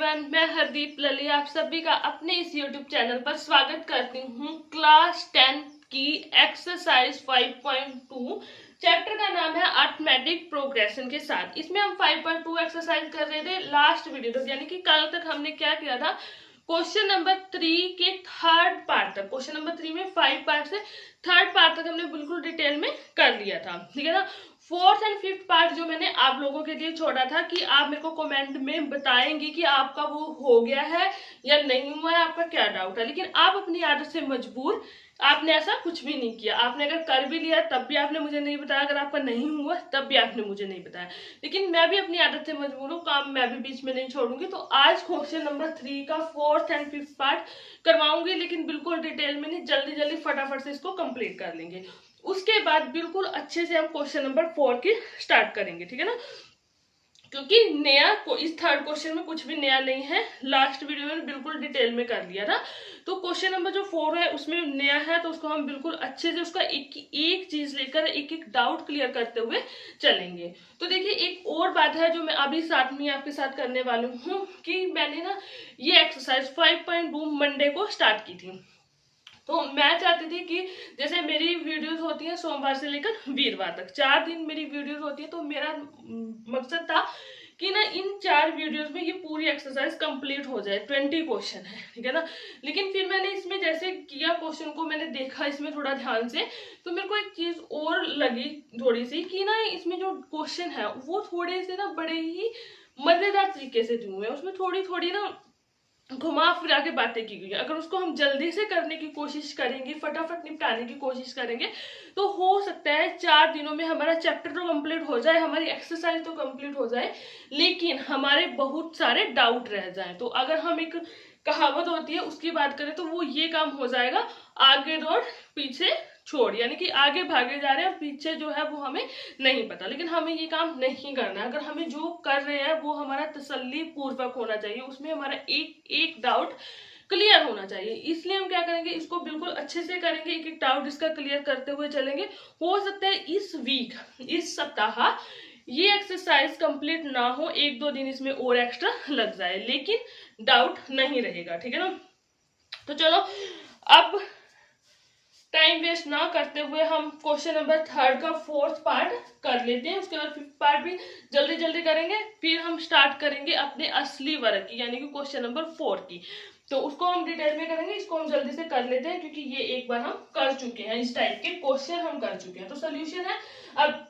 Everyone, मैं हरदीप लली आप सभी का अपने इस यूट्यूब चैनल पर स्वागत करती हूँ। क्लास 10 की एक्सरसाइज 5.2 चैप्टर का नाम है अरिथमेटिक प्रोग्रेशन के साथ। इसमें हम 5.2 एक्सरसाइज कर रहे थे लास्ट वीडियो तक, यानी कि कल तक हमने क्या किया था, क्वेश्चन नंबर 3 के थर्ड पार्ट तक, क्वेश्चन नंबर 3 में 5 पार्ट से थर्ड पार्ट तक हमने बिल्कुल डिटेल में कर लिया था, ठीक है ना। फोर्थ एंड फिफ्थ पार्ट जो मैंने आप लोगों के लिए छोड़ा था कि आप मेरे को कमेंट में बताएंगे कि आपका वो हो गया है या नहीं हुआ है, आपका क्या डाउट है। लेकिन आप अपनी आदत से मजबूर, आपने ऐसा कुछ भी नहीं किया। आपने अगर कर भी लिया तब भी आपने मुझे नहीं बताया, अगर आपका नहीं हुआ तब भी आपने मुझे नहीं बताया। लेकिन मैं भी अपनी आदत से मजबूर हूँ, काम मैं भी बीच में नहीं छोड़ूंगी। तो आज क्वेश्चन नंबर 3 का फोर्थ एंड फिफ्थ पार्ट करवाऊंगी, लेकिन बिल्कुल डिटेल में नहीं, जल्दी जल्दी फटाफट से इसको कंप्लीट कर लेंगे। उसके बाद बिल्कुल अच्छे से हम क्वेश्चन नंबर 4 की स्टार्ट करेंगे, ठीक है ना। क्योंकि नया को इस थर्ड क्वेश्चन में कुछ भी नया नहीं है, लास्ट वीडियो में बिल्कुल डिटेल में कर लिया था। तो क्वेश्चन नंबर जो 4 है उसमें नया है, तो उसको हम बिल्कुल अच्छे से उसका एक एक चीज लेकर एक एक डाउट क्लियर करते हुए चलेंगे। तो देखिए, एक और बात है जो मैं अभी साथ में आपके साथ करने वाली हूँ कि मैंने ना ये एक्सरसाइज 5.2 मंडे को स्टार्ट की थी। तो मैं चाहती थी कि जैसे मेरी वीडियोस होती हैं सोमवार से लेकर वीरवार तक, 4 दिन मेरी वीडियोस होती है। तो मेरा मकसद था कि ना इन 4 वीडियोस में ये पूरी एक्सरसाइज कंप्लीट हो जाए। 20 क्वेश्चन है, ठीक है ना। लेकिन फिर मैंने इसमें जैसे किया, क्वेश्चन को मैंने देखा इसमें थोड़ा ध्यान से, तो मेरे को एक चीज और लगी थोड़ी सी कि ना इसमें जो क्वेश्चन है वो थोड़े से ना बड़े ही मजेदार तरीके से दिए हुए हैं। उसमें थोड़ी थोड़ी ना घुमा फिरा के बातें की गई है। अगर उसको हम जल्दी से करने की कोशिश करेंगे, फटाफट निपटाने की कोशिश करेंगे, तो हो सकता है 4 दिनों में हमारा चैप्टर तो कंप्लीट हो जाए, हमारी एक्सरसाइज तो कंप्लीट हो जाए, लेकिन हमारे बहुत सारे डाउट रह जाएं। तो अगर हम एक कहावत होती है उसकी बात करें तो वो ये काम हो जाएगा, आगे दौड़ पीछे छोड़, यानी कि आगे भागे जा रहे हैं और पीछे जो है वो हमें नहीं पता। लेकिन हमें ये काम नहीं करना है। अगर हमें जो कर रहे हैं वो हमारा तसल्ली पूर्वक होना चाहिए, उसमें हमारा एक एक डाउट क्लियर होना चाहिए। इसलिए हम क्या करेंगे, इसको बिल्कुल अच्छे से करेंगे, एक एक डाउट इसका क्लियर करते हुए चलेंगे। हो सकता है इस वीक, इस सप्ताह ये एक्सरसाइज कंप्लीट ना हो, 1-2 दिन इसमें और एक्स्ट्रा लग जाए, लेकिन डाउट नहीं रहेगा, ठीक है ना। तो चलो अब टाइम वेस्ट ना करते हुए हम क्वेश्चन नंबर 3 का फोर्थ पार्ट कर लेते हैं। उसके बाद फिफ्थ पार्ट भी जल्दी जल्दी करेंगे, फिर हम स्टार्ट करेंगे अपने असली वर्क की, यानी कि क्वेश्चन नंबर 4 की। तो उसको हम डिटेल में करेंगे, इसको हम जल्दी से कर लेते हैं क्योंकि ये एक बार हम कर चुके हैं, इस टाइप के क्वेश्चन हम कर चुके हैं। तो सोल्यूशन है, अब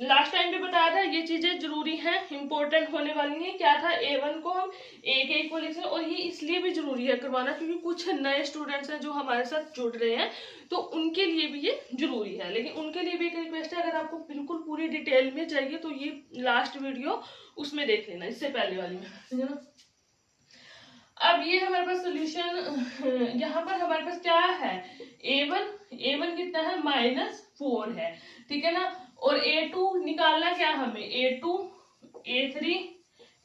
लास्ट टाइम भी बताया था ये चीजें जरूरी हैं, इंपॉर्टेंट होने वाली हैं। क्या था, A1 को हम एक एक को लिख, और ये इसलिए भी जरूरी है करवाना क्योंकि कुछ नए स्टूडेंट्स हैं जो हमारे साथ जुड़ रहे हैं, तो उनके लिए भी ये जरूरी है। लेकिन उनके लिए भी एक रिक्वेस्ट है, अगर आपको बिल्कुल पूरी डिटेल में चाहिए तो ये लास्ट वीडियो उसमें देख लेना, इससे पहले वाली में, ठीक है ना। अब ये हमारे पास सोल्यूशन, यहाँ पर हमारे पास क्या है, A1 कितना है, -4 है, ठीक है ना। और A2 निकालना क्या हमें, A2 A3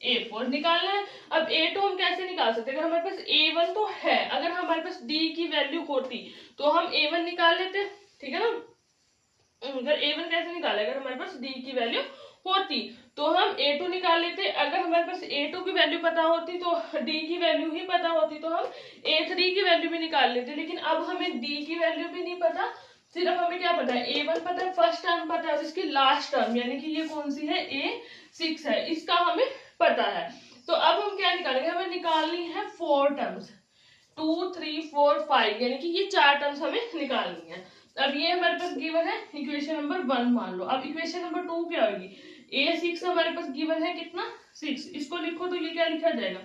A4 निकालना है। अब A2 हम कैसे निकाल सकते हैं, अगर हमारे पास A1 तो है, अगर हमारे पास D की वैल्यू होती तो हम A1 निकाल लेते, ठीक है ना। अगर A1 कैसे निकाले, अगर हमारे पास D की वैल्यू होती तो हम A2 निकाल लेते। अगर हमारे पास A2 की वैल्यू पता होती तो D की वैल्यू ही पता होती तो हम A3 की वैल्यू भी निकाल लेते। लेकिन अब हमें D की वैल्यू भी नहीं पता, सिर्फ हमें क्या पता है, A1 पता है, फर्स्ट टर्म पता है, और इसकी लास्ट टर्म यानी कि ये कौन सी है, A6 है, इसका हमें पता है। तो अब हम क्या निकालेंगे, हमें निकालनी है 4 टर्म्स, 2 3 4 5, यानी कि ये 4 टर्म्स हमें निकालनी है। अब ये हमारे पास गिवन है इक्वेशन नंबर 1 मान लो। अब इक्वेशन नंबर 2 क्या होगी, A6 हमारे पास गिवन है कितना, 6, इसको लिखो तो ये क्या लिखा जाएगा,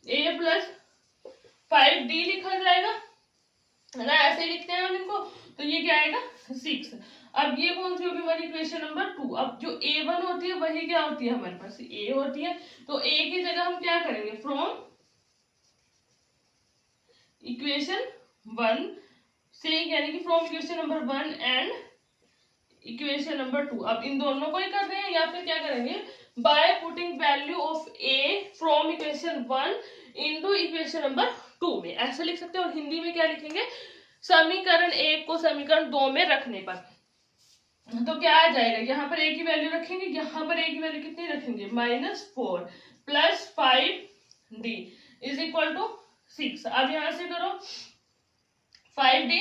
A प्लस 5D लिखा जाएगा, है ना। ऐसे लिखते हैं हम इनको, तो ये क्या आएगा, 6। अब ये कौन सी होगी हमारी इक्वेशन नंबर 2। अब जो A1 होती है वही क्या होती है, हमारे पास A होती है, तो A की जगह हम क्या करेंगे, फ्रॉम इक्वेशन 1 से, यानी कि from equation number 1 and equation number 2। अब इन दोनों को ही कर रहे हैं, या फिर क्या करेंगे, by putting value of A from equation 1 into equation number 2 में, ऐसा लिख सकते हैं। और हिंदी में क्या लिखेंगे, समीकरण 1 को समीकरण 2 में रखने पर तो क्या आ जाएगा, यहाँ पर A की वैल्यू रखेंगे, यहाँ पर A की वैल्यू कितनी रखेंगे, -4 प्लस 5D, इक्वल टू 6। अब यहां से करो 5d,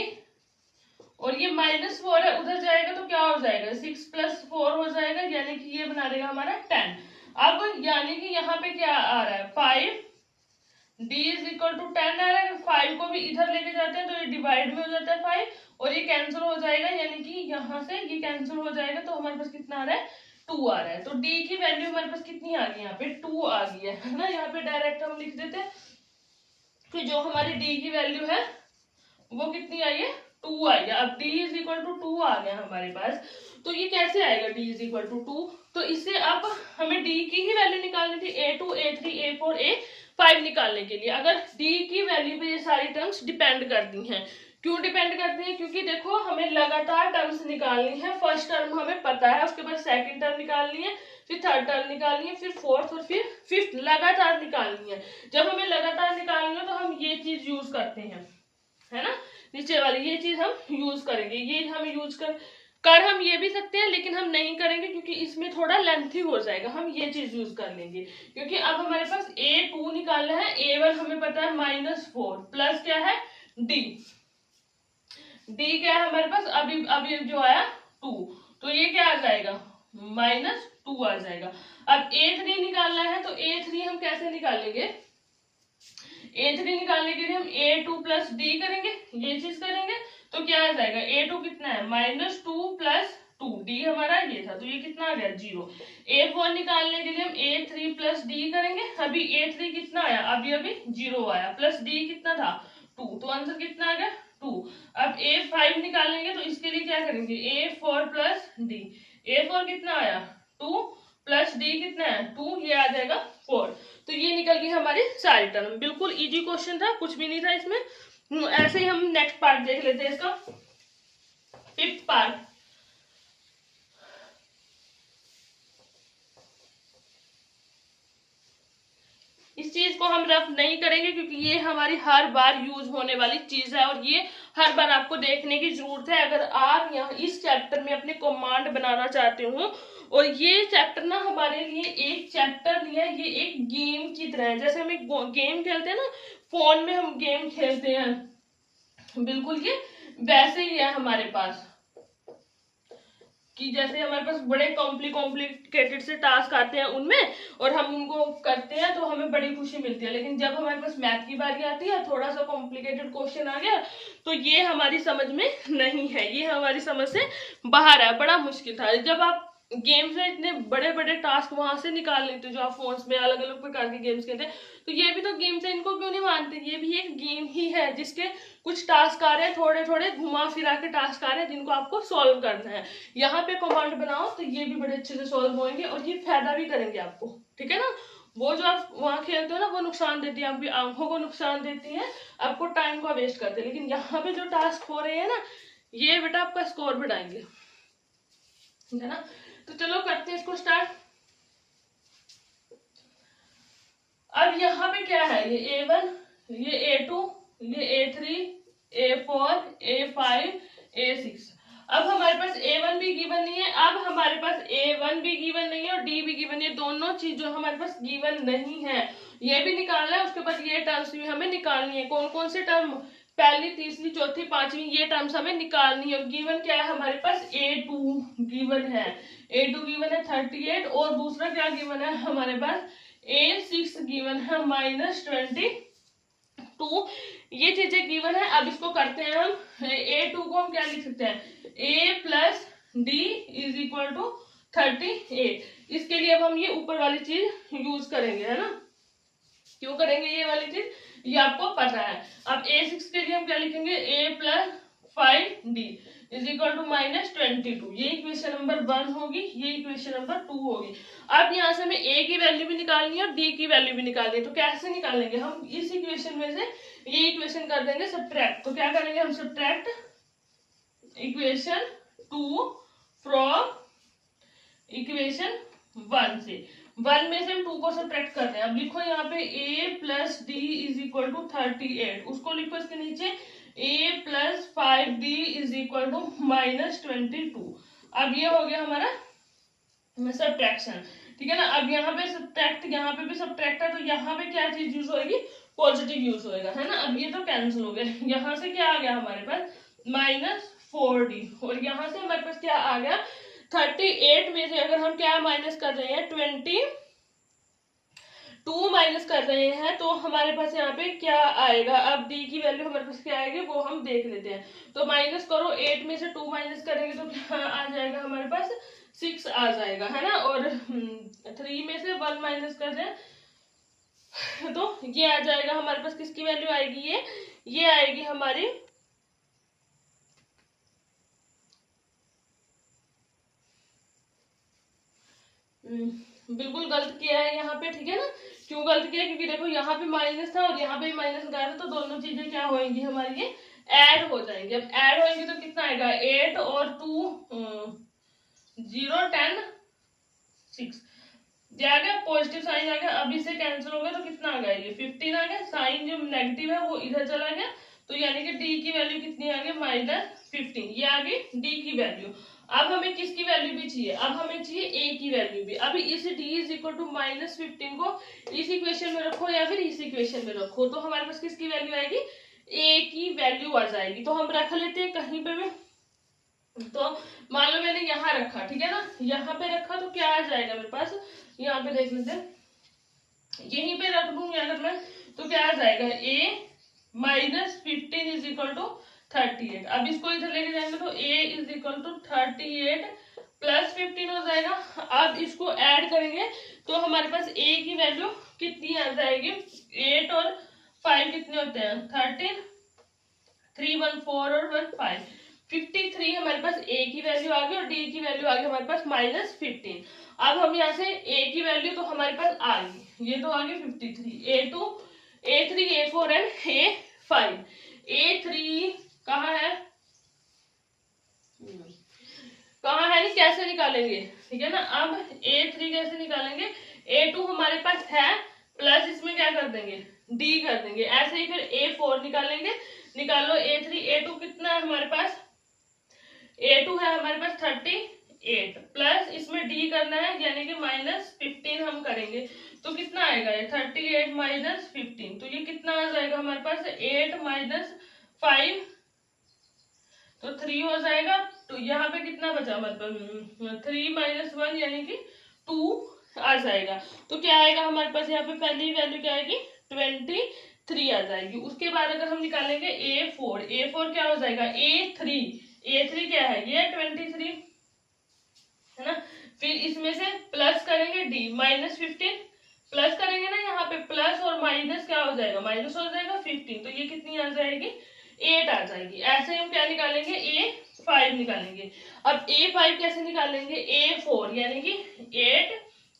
और ये -4 है, उधर जाएगा तो क्या हो जाएगा, 6 + 4 हो जाएगा, यानी कि ये बना देगा हमारा 10। अब यानी कि यहाँ पे क्या आ रहा है, 5d = 10 आ रहा है। 5 को भी इधर लेके जाते हैं तो ये डिवाइड में हो जाता है 5, और ये कैंसिल हो जाएगा, यानी कि यहाँ से ये कैंसिल हो जाएगा, तो हमारे पास कितना आ रहा है, 2 आ रहा है। तो d की वैल्यू हमारे पास कितनी आ गई, यहाँ पे 2 आ गई है ना। यहाँ पे डायरेक्ट हम लिख देते हैं कि जो हमारी d की वैल्यू है वो कितनी आई है, 2 आई है। अब d = 2 आ गया हमारे पास। तो ये कैसे आएगा d = 2, तो इससे अब हमें d की ही वैल्यू निकालनी थी, a2 a3 a4 a5 निकालने के लिए। अगर d की वैल्यू पे ये सारी टर्म्स डिपेंड करती हैं। क्यों डिपेंड करती है, क्योंकि देखो हमें लगातार टर्म्स निकालनी है। फर्स्ट टर्म हमें पता है, उसके बाद सेकंड टर्म निकालनी है, फिर थर्ड टर्म निकालनी है, फिर फोर्थ और फिर फिफ्थ, लगातार निकालनी है। जब हमें लगातार निकालनी है तो हम ये चीज यूज करते हैं, है ना, नीचे वाली ये चीज हम यूज करेंगे। ये हम यूज कर हम ये भी सकते हैं, लेकिन हम नहीं करेंगे क्योंकि इसमें थोड़ा लेंथी हो जाएगा। हम ये चीज यूज कर लेंगे, क्योंकि अब हमारे पास a2 निकालना है, a1 हमें पता है -4, प्लस क्या है d क्या है हमारे पास, अभी जो आया 2, तो ये क्या आ जाएगा, -2 आ जाएगा। अब a3 निकालना है, तो a3 हम कैसे निकालेंगे, a3 निकालने के लिए हम a2 + d करेंगे, ये चीज करेंगे, तो क्या आ जाएगा, a2 कितना है, -2 + 2, d हमारा ये था, तो ये कितना आ गया, 0। a4 निकालने के लिए हम a3 + d करेंगे, अभी a3 कितना आया, अभी 0 आया, प्लस d कितना था, 2, तो आंसर कितना आ गया, 2। अब a5 निकालेंगे, तो इसके लिए क्या करेंगे, a4 + d, a4 कितना आया, 2, प्लस d कितना है, 2, ये आ जाएगा 4। तो ये निकल गई हमारी सारी टर्म। बिल्कुल इजी क्वेश्चन था, कुछ भी नहीं था इसमें। ऐसे ही हम नेक्स्ट पार्ट देख लेते हैं, इसका 5th पार्ट। इस चीज को हम रफ नहीं करेंगे क्योंकि ये हमारी हर बार यूज होने वाली चीज है, और ये हर बार आपको देखने की जरूरत है अगर आप यहाँ इस चैप्टर में अपने कमांड बनाना चाहते हो। और ये चैप्टर ना हमारे लिए एक चैप्टर नहीं है, ये एक गेम की तरह है। जैसे हम एक गेम खेलते हैं ना, फोन में हम गेम खेलते हैं, बिल्कुल ये वैसे ही है हमारे पास। कि जैसे हमारे पास बड़े कॉम्प्लिकेटेड से टास्क आते हैं उनमें, और हम उनको करते हैं तो हमें बड़ी खुशी मिलती है। लेकिन जब हमारे पास मैथ की बारी आती है, थोड़ा सा कॉम्प्लिकेटेड क्वेश्चन आ गया, तो ये हमारी समझ में नहीं है, ये हमारी समझ से बाहर है, बड़ा मुश्किल था। जब आप गेम से इतने बड़े बड़े टास्क वहां से निकाल लेते हो, जो आप फोन्स में अलग अलग प्रकार के गेम्स खेलते हैं, तो ये भी तो गेम्स है, इनको क्यों नहीं मानते, ये भी एक गेम ही है जिसके कुछ टास्क आ रहे हैं, थोड़े थोड़े घुमा फिरा के टास्क आ रहे हैं जिनको आपको सॉल्व करना है। यहाँ पे कमांड बनाओ तो ये भी बड़े अच्छे से सॉल्व होंगे, और ये फायदा भी करेंगे आपको, ठीक है ना। वो जो आप वहां खेलते हो ना, वो नुकसान देती है, आपकी आंखों को नुकसान देती है, आपको टाइम को वेस्ट करते हैं। लेकिन यहाँ पे जो टास्क हो रहे हैं ना, ये बेटा आपका स्कोर बढ़ाएंगे, है ना। तो चलो करते हैं इसको स्टार्ट। अब यहाँ पे क्या है, ये a1, ये a2, ये a3, a4, a5, a6। अब हमारे पास a1 भी गिवन नहीं है, अब हमारे पास a1 भी गिवन नहीं है और d भी गिवन नहीं है, दोनों चीज जो हमारे पास गिवन नहीं है, ये भी निकालना है। उसके बाद ये टर्म्स भी हमें निकालनी है। कौन कौन से टर्म, पहली, तीसरी, चौथी, पांचवी, ये टर्म्स हमें निकालनी है। और गिवन क्या है हमारे पास, a2 गिवन है, a2 गिवन है 38, और दूसरा क्या गिवन है हमारे पास, a6 गिवन है -22। ये चीजें गिवन है। अब इसको करते हैं हम, a2 को हम क्या लिख सकते हैं, a + d = 38। इसके लिए अब हम ये ऊपर वाली चीज यूज करेंगे, है ना। क्यों करेंगे ये वाली चीज, ये आपको पता है। अब a6 के लिए हम क्या लिखेंगे, a + 5d = -22। ये इक्वेशन नंबर 1 होगी, ये इक्वेशन नंबर 2 होगी। अब यहाँ से हमें a की वैल्यू भी निकालनी है और d की वैल्यू भी निकालनी है। तो कैसे निकालेंगे हम, इस इक्वेशन में से ये इक्वेशन कर देंगे सब्ट्रैक्ट। तो क्या करेंगे हम, सब्ट्रैक्ट इक्वेशन 2 फ्रॉम इक्वेशन 1 से। 1 में से हम 2 को सब्ट्रैक्ट कर रहे हैं। अब लिखो यहाँ पे a + d = 38, उसको लिखो इसके नीचे a + 5d = -22। अब ये हो गया हमारा सब्ट्रैक्शन, ठीक है ना। अब यहाँ पे सब्ट्रैक्ट, यहाँ पे भी सब्ट्रैक्ट है, तो यहाँ पे क्या चीज यूज होगी, पॉजिटिव यूज होएगा, है ना। अब ये तो कैंसिल हो गया, यहाँ से क्या आ गया हमारे पास -4d, और यहाँ से हमारे पास क्या आ गया 38 में से अगर हम क्या माइनस कर रहे हैं 22 माइनस कर रहे हैं तो हमारे पास यहाँ पे क्या आएगा। अब d की वैल्यू हमारे पास क्या आएगी वो हम देख लेते हैं। तो माइनस करो, 8 में से 2 माइनस करेंगे तो क्या आ जाएगा हमारे पास 6 आ जाएगा, है ना। और 3 में से 1 माइनस कर दें तो ये आ जाएगा हमारे पास, किसकी वैल्यू आएगी ये आएगी हमारी बिल्कुल गलत किया है यहाँ पे, ठीक है ना। क्यों गलत किया, क्योंकि देखो यहाँ पे माइनस था और यहाँ पे माइनस लगाया था, तो दोनों चीजें क्या होंगी हमारी ये ऐड हो जाएंगी। अब ऐड होंगी तो कितना आएगा 8 और 2 0 10 6 आ गया, पॉजिटिव साइन आ गया। अब इसे कैंसिल हो गया तो कितना आ गया ये 15 आ गया, साइन जो नेगेटिव है वो इधर चला गया, तो यानी कि डी की वैल्यू कितनी आ गई -15, ये आ गई डी की वैल्यू। अब हमें किसकी वैल्यू भी चाहिए, अब हमें चाहिए ए की वैल्यू भी। अभी इस d इज इक्वल टू -15 को इस इक्वेशन में रखो या फिर इस इक्वेशन में रखो, तो हमारे पास किसकी वैल्यू आएगी ए की वैल्यू आ जाएगी। तो हम रख लेते हैं कहीं पे भी, तो मान लो मैंने यहाँ रखा, ठीक है ना, यहाँ पे रखा तो क्या आ जाएगा मेरे पास, यहाँ पे देख लेते हैं, यहीं पे रख दूंगी अगर मैं तो क्या आ जाएगा a -15 इज इक्वल टू 38। अब इसको इधर लेके जाएंगे तो a is equal to 38 plus 15 हो जाएगा। अब इसको ऐड करेंगे तो हमारे पास a की वैल्यू कितनी आ जाएगी, 8 और 5 कितने होते हैं 13, 3 1 4 और 1 5, 53 हमारे पास a की वैल्यू आ गई और d की वैल्यू आ गई हमारे पास -15। अब हम यहाँ से a की वैल्यू तो हमारे पास आ गई, ये तो आ गई 53, a2 a3 a4 and a5। a3 कहाँ है नहीं, कैसे निकालेंगे, ठीक है ना। अब a3 कैसे निकालेंगे, a2 हमारे पास है प्लस इसमें क्या कर देंगे d कर देंगे, ऐसे ही फिर a4 निकालेंगे, निकालो a3 a2 कितना है हमारे पास, a2 है हमारे पास 38 प्लस इसमें d करना है यानी कि -15 हम करेंगे तो कितना आएगा ये 38 -15, तो ये कितना आ जाएगा हमारे पास 8 -5 तो 3 हो जाएगा। तो यहाँ पे कितना बचा मतलब 3 -1 यानी कि 2 आ जाएगा। तो क्या आएगा हमारे पास यहाँ पे पहली वैल्यू क्या आएगी 23 आ जाएगी। उसके बाद अगर हम निकालेंगे a4 क्या हो जाएगा a3 क्या है ये 23 है ना। फिर इसमें से प्लस करेंगे d -15 प्लस करेंगे ना, यहाँ पे प्लस और माइनस क्या हो जाएगा माइनस हो जाएगा 15, तो ये कितनी आ जाएगी 8 आ जाएगी। ऐसे हम क्या निकालेंगे a5 निकालेंगे। अब a5 कैसे निकालेंगे a4 यानी कि 8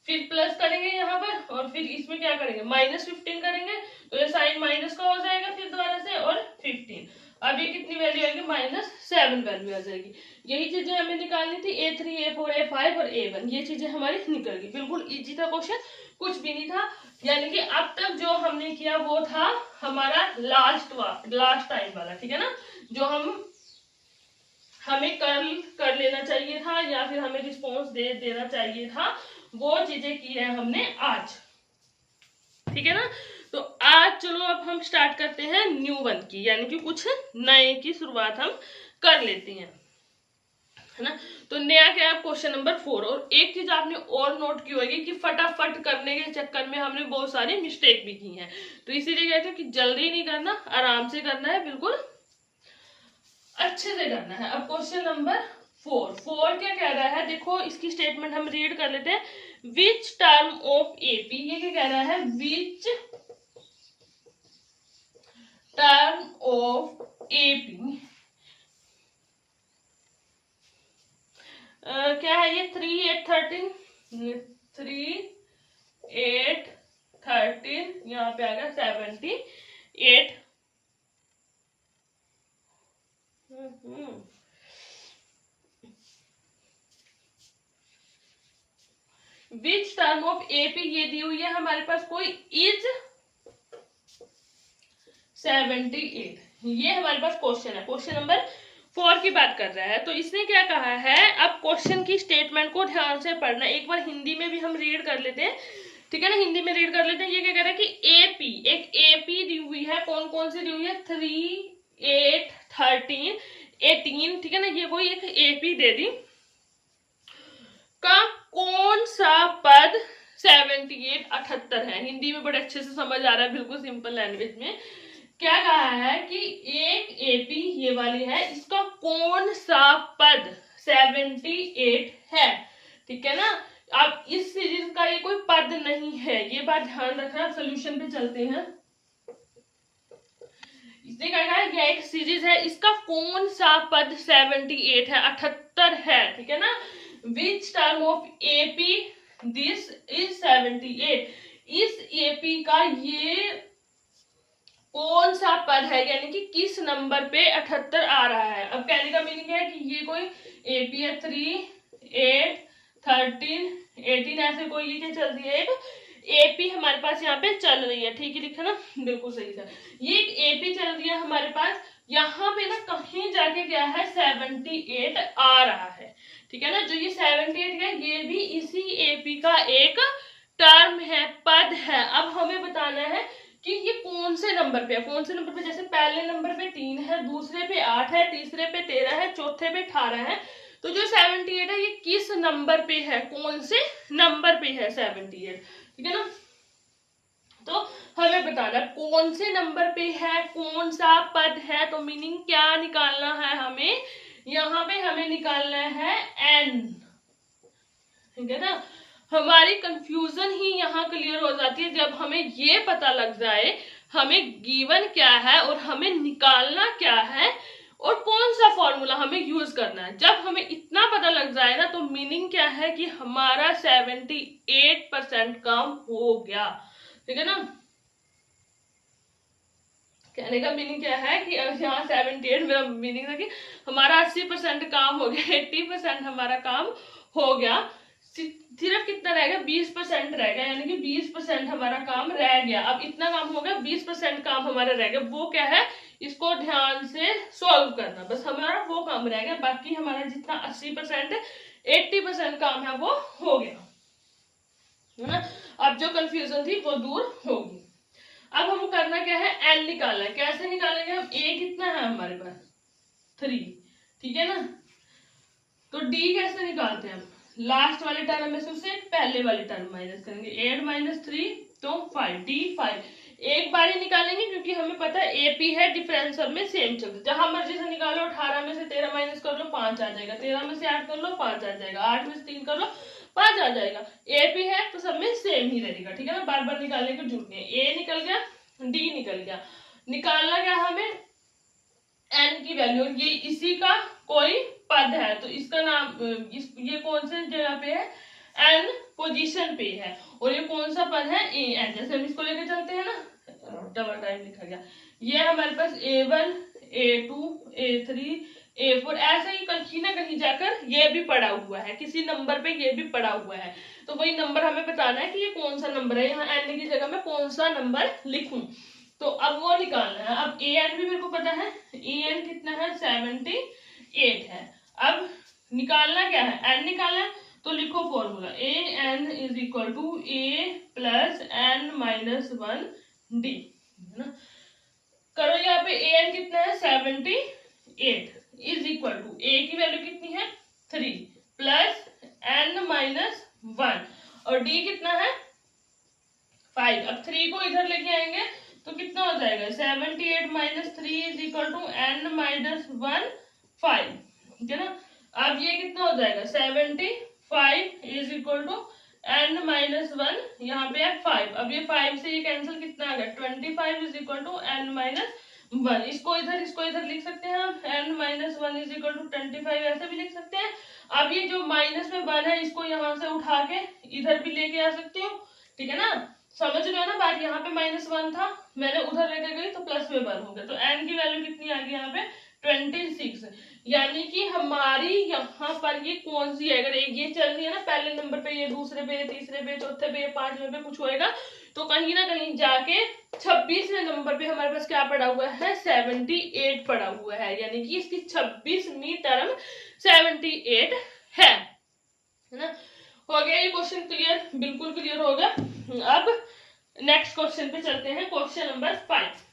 फिर प्लस करेंगे यहाँ पर और फिर इसमें क्या करेंगे -15 करेंगे, तो ये साइन माइनस का हो जाएगा फिर दोबारा से और 15। अब ये कितनी वैल्यू आएगी -7 वैल्यू आ जाएगी। यही चीजें हमें निकालनी थी a3 a4 a5 और a1, ये चीजें हमारी निकल गई। बिल्कुल इजी था क्वेश्चन, कुछ भी नहीं था। यानी कि अब तक जो हमने किया वो था हमारा लास्ट टाइम वाला, ठीक है ना, जो हमें कर लेना चाहिए था या फिर हमें रिस्पॉन्स दे देना चाहिए था, वो चीजें की है हमने आज, ठीक है ना। तो आज चलो अब हम स्टार्ट करते हैं न्यू वन की, यानी कि कुछ नए की शुरुआत हम कर लेते हैं, है ना। तो नया क्या है क्वेश्चन नंबर 4। और एक चीज आपने और नोट की होगी कि फटाफट करने के चक्कर में हमने बहुत सारी मिस्टेक भी की हैं, तो इसीलिए कहते हैं कि जल्दी नहीं करना, आराम से करना है, बिल्कुल अच्छे से करना है। अब क्वेश्चन नंबर 4 क्या कह रहा है, देखो इसकी स्टेटमेंट हम रीड कर लेते हैं। विच टर्म ऑफ एपी, ये क्या कह रहा है विच टर्म ऑफ एपी क्या है ये 3 8 13 यहाँ पे आ गया 78। विच टर्म ऑफ एपी ये दी हुई है हमारे पास, कोई इज 78, ये हमारे पास क्वेश्चन है। क्वेश्चन नंबर 4 की बात कर रहा है, तो इसने क्या कहा है, अब क्वेश्चन की स्टेटमेंट को ध्यान से पढ़ना। एक बार हिंदी में भी हम रीड कर लेते हैं, ठीक है ना, हिंदी में रीड कर लेते हैं। ये क्या कह रहा है कि एपी, एक एपी दी कौन कौन सी दी हुई है, 3, 8, 13, 18, ठीक है ना, ये कोई एक एपी दे दी का कौन सा पद 78 78 है। हिंदी में बड़े अच्छे से समझ आ रहा है, बिल्कुल सिंपल लैंग्वेज में। क्या कहा है कि एक एपी ये वाली है, इसका कौन सा पद 78 है, ठीक है ना। अब इस सीरीज का ये कोई पद नहीं है, ये बात ध्यान रखना। सोल्यूशन पे चलते हैं। इसने क्या कहा, यह एक सीरीज है, इसका कौन सा पद 78 है, 78 है, ठीक है ना। Which term of AP this is 78, इस एपी का ये कौन सा पद है, यानी कि किस नंबर पे 78 आ रहा है। अब कहने का मीनिंग है कि ये कोई एपी है, 3, 8, 13, 18, ऐसे कोई ये क्या चल रही है, एक एपी हमारे पास यहाँ पे चल रही है, ठीक है, लिखा ना, बिल्कुल सही था। ये एक एपी चल रही है हमारे पास, यहाँ पे ना कहीं जाके क्या है 78 आ रहा है, ठीक है ना। जो ये 78 है ये भी इसी एपी का एक टर्म है, पद है। अब हमें बताना है कि ये कौन से नंबर पे है, कौन से नंबर पे, जैसे पहले नंबर पे 3 है, दूसरे पे 8 है, तीसरे पे 13 है, चौथे पे 18 है। तो जो 78 है ये किस नंबर पे है, कौन से नंबर पे है 78, ठीक है ना। तो हमें बताना कौन से नंबर पे है, कौन सा पद है। तो मीनिंग क्या निकालना है हमें, यहाँ पे हमें निकालना है n, ठीक है ना। हमारी कंफ्यूजन ही यहाँ क्लियर हो जाती है जब हमें ये पता लग जाए हमें गिवन क्या है और हमें निकालना क्या है और कौन सा फॉर्मूला हमें यूज करना है। जब हमें इतना पता लग जाए ना, तो मीनिंग क्या है कि हमारा 78% काम हो गया, ठीक है ना। कहने का मीनिंग क्या है कि यहाँ 78, मेरा मीनिंग था कि हमारा 80% काम हो गया, 80% हमारा काम हो गया, सिर्फ कितना रह गया, 20% रह गया, यानी कि 20% हमारा काम रह गया। अब इतना काम हो गया, 20% काम हमारा रह गया, वो क्या है, इसको ध्यान से सॉल्व करना, बस हमारा वो काम रह गया। बाकी हमारा जितना 80% 80% काम है वो हो गया, है ना। अब जो कंफ्यूजन थी वो दूर होगी। अब हम करना क्या है, एन निकालना है। कैसे निकालेंगे हम, ए कितना है हमारे पास 3, ठीक है ना। तो डी कैसे निकालते हैं हम, लास्ट वाले टर्म में से उसे पहले वाले टर्म माइनस करेंगे, 8 - 3 तो 5, डी 5 एक बार ही निकालेंगे क्योंकि हमें पता है एपी है, डिफरेंस सब में सेम चलता है। जहां मर्जी से निकालो, 18 में से 13 माइनस कर लो 5 आ जाएगा, 13 में से 8 कर लो 5 आ जाएगा, 8 में से 3 कर लो 5 आ जाएगा। एपी है तो सब में सेम ही रहेगा, ठीक है ना, बार बार निकालने की जरूरत नहीं है। ए निकल गया, डी निकल गया। निकालना क्या हमें, एन की वैल्यू, ये इसी का कोई पद है, तो इसका नाम ये कौन से जगह पे है, एन पोजीशन पे है, और ये कौन सा पद है, ए एन। जैसे हम इसको लेके चलते हैं ना, डबल टाइम लिखा गया, ये हमारे पास A1, A2, A3, A4, ऐसे ही कहीं ना कहीं जाकर ये भी पड़ा हुआ है, किसी नंबर पे ये भी पड़ा हुआ है। तो वही नंबर हमें बताना है कि ये कौन सा नंबर है, यहाँ एन की जगह में कौन सा नंबर लिखूं। तो अब वो निकालना है। अब ए एन भी मेरे को पता है, ए एन कितना है 78 है। अब निकालना क्या है, एन निकालना है, तो लिखो formula, a n is equal to a plus n minus 1 d, है ना। करो यहाँ पे ए एन कितना है 78 इज इक्वल टू ए की वैल्यू कितनी है 3 प्लस एन माइनस 1 और डी कितना है 5। अब 3 को इधर लेके आएंगे तो कितना हो जाएगा 78 - 3 is equal to n minus 1 5, ठीक है ना। अब ये कितना हो जाएगा 75 is equal to n minus 1, यहाँ पे है 5। अब ये 5 से ये कैंसिल, कितना आ गया 25 is equal to n minus 1। इसको इधर लिख सकते हैं हम, n minus 1 is equal to 25, ऐसे भी लिख सकते हैं। अब ये जो माइनस में 1 है इसको यहाँ से उठा के इधर भी लेके आ सकती हूँ, ठीक है ना। समझ रहे हो ना बात, यहाँ पे -1 था, मैंने उधर लेके गई तो प्लस में 1 हो गया, तो n की वैल्यू कितनी आ गई यहाँ पे 26। यानी कि हमारी यहाँ पर ये कौन सी है, अगर ये चल रही है ना पहले नंबर पे, ये दूसरे पे, तीसरे पे, चौथे पे, पांचवें पे कुछ होएगा, तो कहीं ना कहीं जाके 26वें नंबर पे हमारे पास क्या पड़ा हुआ है 78 पड़ा हुआ है, यानी कि इसकी 26वीं टर्म 78 है ना। हो गया ये क्वेश्चन क्लियर, बिल्कुल क्लियर होगा। अब नेक्स्ट क्वेश्चन पे चलते हैं, क्वेश्चन नंबर 5।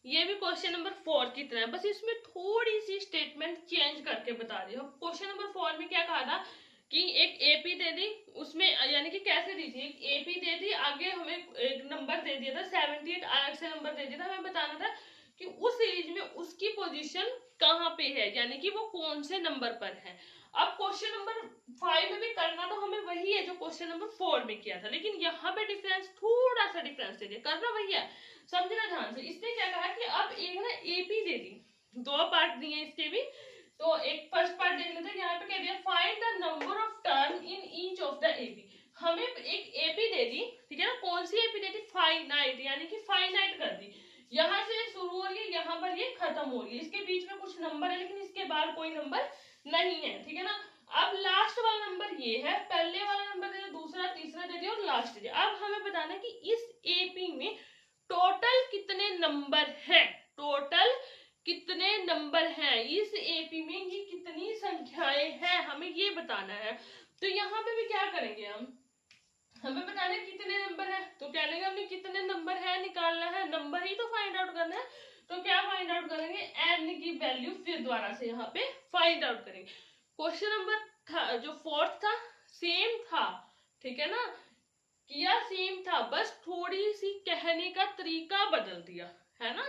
ये भी क्वेश्चन नंबर 4 की तरह है, बस इसमें थोड़ी सी स्टेटमेंट चेंज करके बता रही हूँ। क्वेश्चन नंबर 4 में क्या कहा था कि एक एपी दे दी, उसमें यानी कि कैसे दी थी, एक एपी दे दी, आगे हमें एक नंबर दे दिया था 78, अलग से नंबर दे दिया था, हमें बताना था कि उस सीरीज में उसकी पोजीशन कहाँ पे है, यानी कि वो कौन से नंबर पर है। अब क्वेश्चन नंबर 5 में भी करना तो हमें वही है जो क्वेश्चन नंबर 4 में किया था, लेकिन यहाँ पे डिफरेंस, थोड़ा सा डिफरेंस दे दिया, करना वही है, समझना ध्यान से। इसने क्या कहा कि अब एक ना एपी दे दी, 2 पार्ट दिए इसके भी, तो एक फर्स्ट पार्ट देख लेते हैं। यहाँ पे कह दिया find the number of term in each of the AP. हमें एक एपी दे दी, ठीक है ना, कौन सी एपी दे दी, फाइनाइट, यानी कि फाइनाइट कर दी, यहाँ से शुरू हो रही है, यहाँ पर ये खत्म हो रही है, इसके बीच में कुछ नंबर है लेकिन इसके बाद कोई नंबर नहीं है, ठीक है ना। अब लास्ट वाला नंबर ये है, पहले वाला नंबर दे दिया, दूसरा तीसरा दे दिया और लास्ट दे दिया। अब हमें बताना है कि इस एपी में टोटल कितने नंबर हैं, टोटल कितने नंबर हैं इस एपी में, ये कितनी संख्याएं हैं, हमें ये बताना है। तो यहाँ पे भी क्या करेंगे हमें बताना है कितने नंबर है, तो कह लेंगे हमने कितने नंबर है निकालना है, नंबर ही तो फाइंड आउट करना है। तो क्या फाइंड आउट करेंगे, एन की वैल्यू फिर दोबारा से यहाँ पे फाइंड आउट करेंगे। क्वेश्चन नंबर जो 4 था सेम था, ठीक है ना, किया सेम था, बस थोड़ी सी कहने का तरीका बदल दिया, है ना,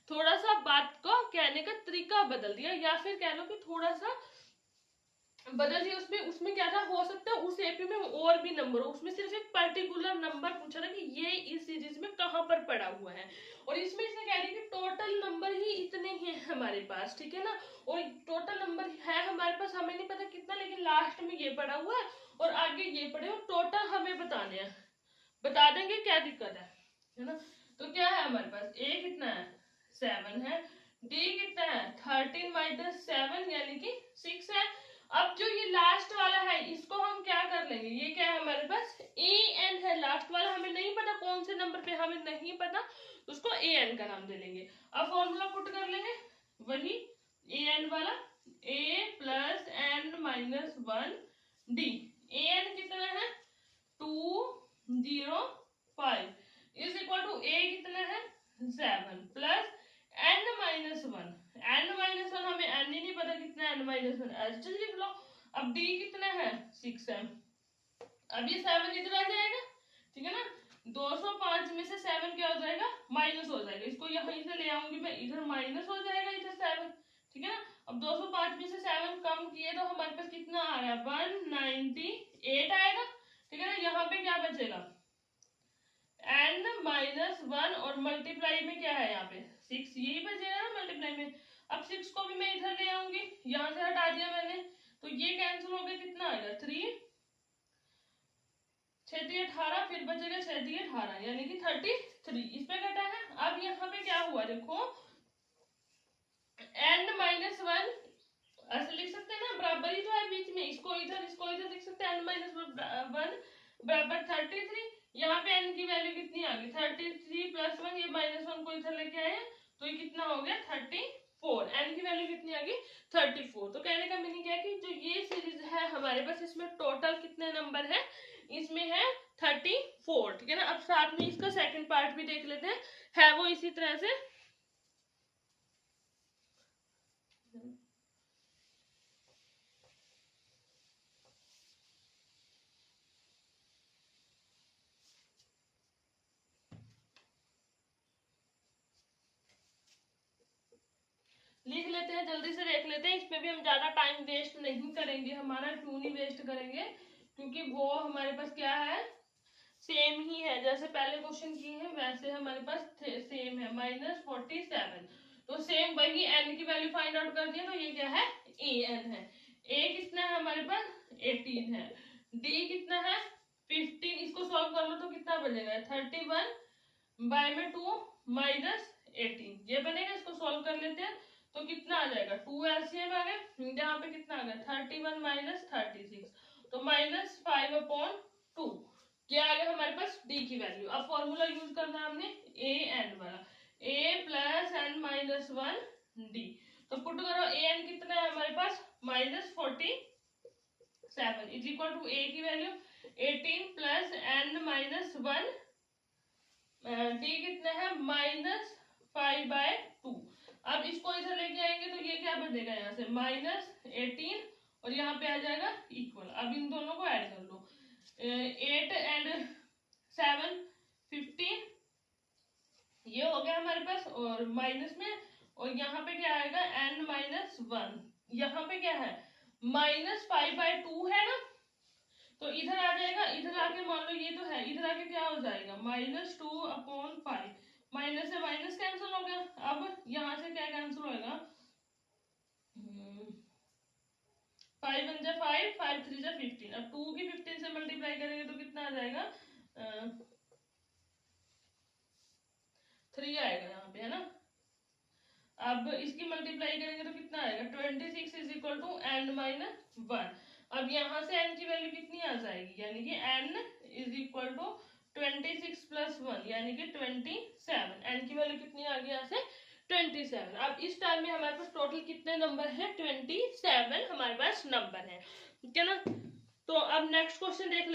थोड़ा सा बात को कहने का तरीका बदल दिया, या फिर कह लो कि थोड़ा सा बदल दिया। उसमें क्या था, हो सकता है उस एपी में और भी नंबर हो, उसमें सिर्फ एक पर्टिकुलर नंबर पूछा था कि ये इस सीरीज में कहां पर पड़ा हुआ है, और इसमें इसने कह दिया कि टोटल नंबर ही इतने हैं हमारे पास, ठीक है ना, और टोटल नंबर है हमारे पास, हमें नहीं पता कितना, लेकिन लास्ट में ये पड़ा हुआ है और आगे ये पड़े, और टोटल हमें बताने हैं, बता देंगे, क्या दिक्कत है ना। तो क्या है हमारे पास, ए कितना है 7 है, डी कितना है 13 माइनस 7 यानी कि 6 है। अब जो ये लास्ट वाला है इसको हम क्या कर लेंगे, ये क्या है हमारे पास ए एन है, लास्ट वाला हमें नहीं पता कौन से नंबर पे, हमें नहीं पता, तो उसको ए एन का नाम दे लेंगे। अब फॉर्मूला पुट कर लेंगे वही ए एन वाला, a plus n minus 1 D, A n कितना है 205 इज इक्वल टू ए कितना है 7 plus n minus 1, n minus 1 हमें एन ही नहीं पता कितना है, एन माइनस 1 एच लिख लो। अब डी कितना है 6 है, अब ये 7 इधर आ जाएगा, ठीक है ना, 205 में से 7 क्या हो जाएगा माइनस हो जाएगा, इसको यहाँ से ले आऊंगी मैं, इधर माइनस हो जाएगा, इधर 7, ठीक है ना। अब 205 में से 7 कम किए तो हमारे पास कितना आ रहा है 198 आएगा, ठीक है ना। यहाँ पे क्या बचेगा n माइनस 1 और मल्टीप्लाई में क्या है यहाँ पे 6, यही बचेगा ना मल्टीप्लाई में। अब 6 को भी मैं इधर ले आऊंगी, यहां से हटा दिया मैंने, तो ये कैंसिल हो गया, कितना आएगा 3 6 18, फिर बचेगा 6 18 यानी कि 33, इस पे घटा है। अब यहाँ पे क्या हुआ देखो, n माइनस 1 ऐसे लिख सकते हैं ना, बराबर ही तो है बीच में, इसको इधर लिख सकते हैं, n माइनस 1 बराबर 33, यहाँ पे n की वैल्यू कितनी आ गई 33 प्लस 1, ये माइनस 1 को इधर लेके आए तो ये कितना हो गया 34, n की वैल्यू कितनी आ गई 34। तो कहने का मीनिंग क्या है कि जो ये सीरीज है हमारे पास, इसमें टोटल कितने नंबर है, इसमें है 34, ठीक है ना। अब साथ में इसका सेकंड पार्ट भी देख लेते हैं, है वो इसी तरह से। लिख लेते हैं, जल्दी से देख लेते हैं, इसमें भी हम ज्यादा टाइम वेस्ट नहीं करेंगे, हमारा क्यों नहीं वेस्ट करेंगे, क्योंकि वो हमारे पास क्या है सेम ही है, जैसे पहले क्वेश्चन किए हैं वैसे हमारे पास सेम है -47, तो सेम वही n की वैल्यू फाइंड आउट कर दिया, तो ये क्या है ए एन है। ए कितना है हमारे पास 18 है, डी कितना है 15, इसको सॉल्व कर लो तो कितना बनेगा 31 बाय में 2 माइनस 18, ये बनेगा, इसको सॉल्व कर लेते हैं तो कितना आ जाएगा 2 एलसीएम आ गया, यहाँ पे कितना आ गया 31 माइनस 36, तो -5/2 क्या आ गया हमारे पास डी की वैल्यू। अब फॉर्मूला यूज करना है हमने ए एन वाला, a plus n minus 1 d, तो पुट करो ए एन कितना है हमारे पास -47 इज इक्वल टू ए की value 18 plus n minus 1 d कितना है -5/2 अब इसको इधर लेके आएंगे तो ये क्या बनेगा, यहाँ से -18 और यहाँ पे आ जाएगा इक्वल। अब इन दोनों को ऐड कर लो, 8 एंड 7 15, ये हो गया हमारे पास, और माइनस में, और यहाँ पे क्या आएगा n-1, यहाँ पे क्या है -5/2 है ना, तो इधर आ जाएगा, इधर आके मान लो ये तो है, इधर आके क्या हो जाएगा -2/5, माइनस से माइनस कैंसिल हो गया। अब यहाँ से क्या कैंसिल होएगा, 5 1 जा 5, 5 3 जा 15, अब 2 की 15 से मल्टीप्लाई करेंगे तो कितना आ जाएगा 3 आएगा यहाँ पे, है ना। अब इसकी मल्टीप्लाई करेंगे तो कितना आएगा 26 इज इक्वल टू n-1। अब यहाँ से n की वैल्यू कितनी आ जाएगी, यानी कि n इज इक्वल टू 26 + 1 यानी कि 27, n की वैल्यू कितनी आ गई यहाँ से 27। अब इस टाइम में हमारे पास टोटल कितने नंबर है 27 हमारे पास नंबर है, ठीक है ना। तो अब नेक्स्ट क्वेश्चन देख ले।